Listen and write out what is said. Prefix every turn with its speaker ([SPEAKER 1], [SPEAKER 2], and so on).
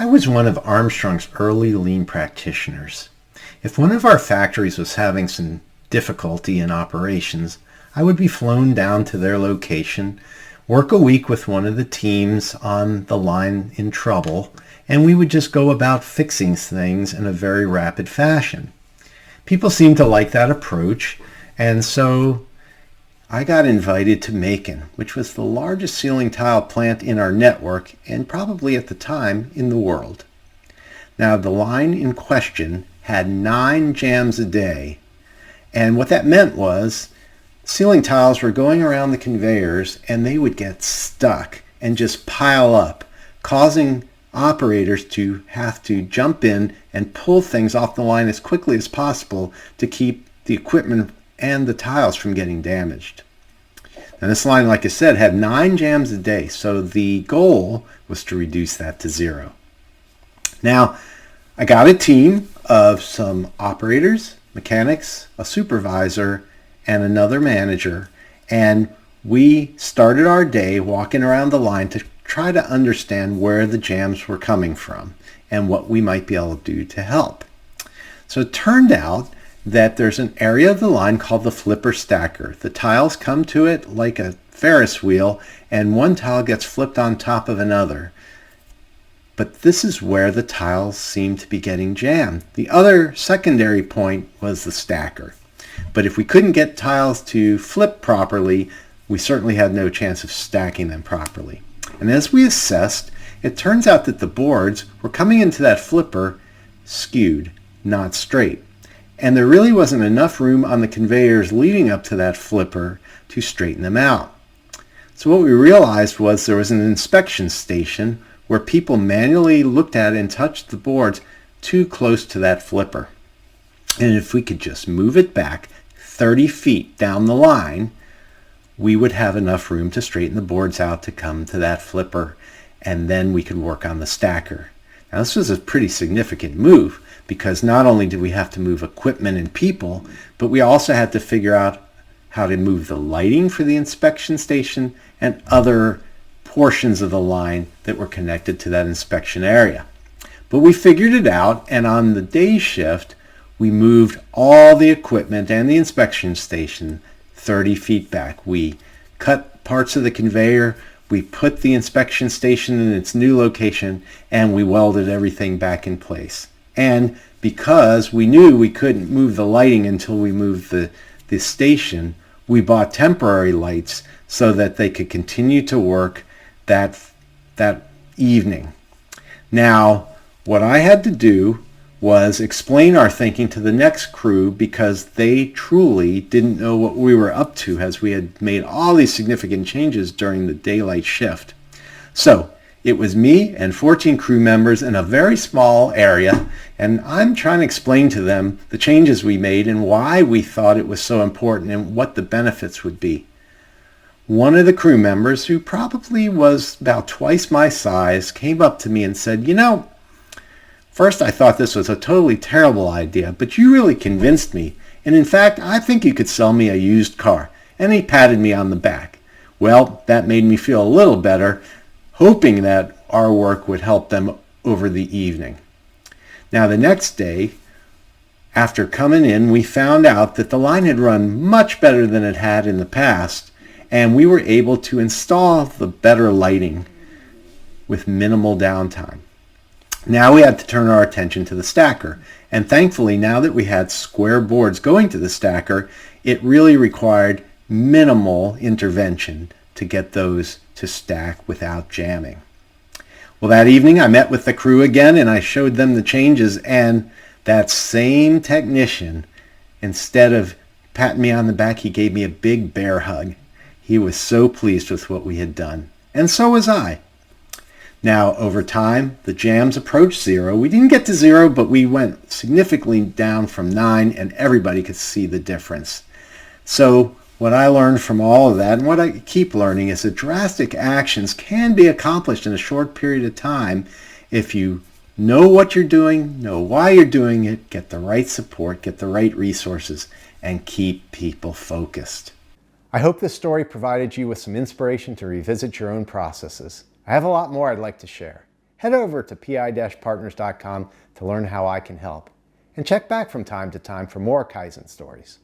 [SPEAKER 1] I was one of Armstrong's early lean practitioners. If one of our factories was having some difficulty in operations, I would be flown down to their location, work a week with one of the teams on the line in trouble, and we would just go about fixing things in a very rapid fashion. People seemed to like that approach, and so I got invited to Macon, which was the largest ceiling tile plant in our network and probably at the time in the world. Now, the line in question had 9 jams a day, and what that meant was ceiling tiles were going around the conveyors and they would get stuck and just pile up, causing operators to have to jump in and pull things off the line as quickly as possible to keep the equipment and the tiles from getting damaged. Now this line, like I said, had 9 jams a day, so the goal was to reduce that to 0. Now, I got a team of some operators, mechanics, a supervisor, and another manager, and we started our day walking around the line to try to understand where the jams were coming from and what we might be able to do to help. So it turned out that there's an area of the line called the flipper stacker. The tiles come to it like a Ferris wheel, and one tile gets flipped on top of another. But this is where the tiles seem to be getting jammed. The other secondary point was the stacker. But if we couldn't get tiles to flip properly, we certainly had no chance of stacking them properly. And as we assessed, it turns out that the boards were coming into that flipper skewed, not straight. And there really wasn't enough room on the conveyors leading up to that flipper to straighten them out. So what we realized was there was an inspection station where people manually looked at and touched the boards too close to that flipper. And if we could just move it back 30 feet down the line, we would have enough room to straighten the boards out to come to that flipper, and then we could work on the stacker. Now this was a pretty significant move, because not only did we have to move equipment and people, but we also had to figure out how to move the lighting for the inspection station and other portions of the line that were connected to that inspection area. But we figured it out, and on the day shift, we moved all the equipment and the inspection station 30 feet back. We cut parts of the conveyor, we put the inspection station in its new location, and we welded everything back in place. And because we knew we couldn't move the lighting until we moved the station, we bought temporary lights so that they could continue to work that evening. Now, what I had to do was explain our thinking to the next crew, because they truly didn't know what we were up to, as we had made all these significant changes during the daylight shift. So it was me and 14 crew members in a very small area, and I'm trying to explain to them the changes we made and why we thought it was so important and what the benefits would be. One of the crew members, who probably was about twice my size, came up to me and said, first I thought this was a totally terrible idea, but you really convinced me, and in fact I think you could sell me a used car. And he patted me on the back. Well, that made me feel a little better, hoping that our work would help them over the evening. Now the next day, after coming in, we found out that the line had run much better than it had in the past, and we were able to install the better lighting with minimal downtime. Now we had to turn our attention to the stacker, and thankfully now that we had square boards going to the stacker, it really required minimal intervention to get those to stack without jamming. Well, that evening I met with the crew again and I showed them the changes, and that same technician, instead of patting me on the back, he gave me a big bear hug. He was so pleased with what we had done, and so was I. Now, over time, the jams approached 0. We didn't get to 0, but we went significantly down from 9, and everybody could see the difference. So what I learned from all of that, and what I keep learning, is that drastic actions can be accomplished in a short period of time if you know what you're doing, know why you're doing it, get the right support, get the right resources, and keep people focused. I hope this story provided you with some inspiration to revisit your own processes. I have a lot more I'd like to share. head over to pi-partners.com to learn how I can help. And check back from time to time for more Kaizen stories.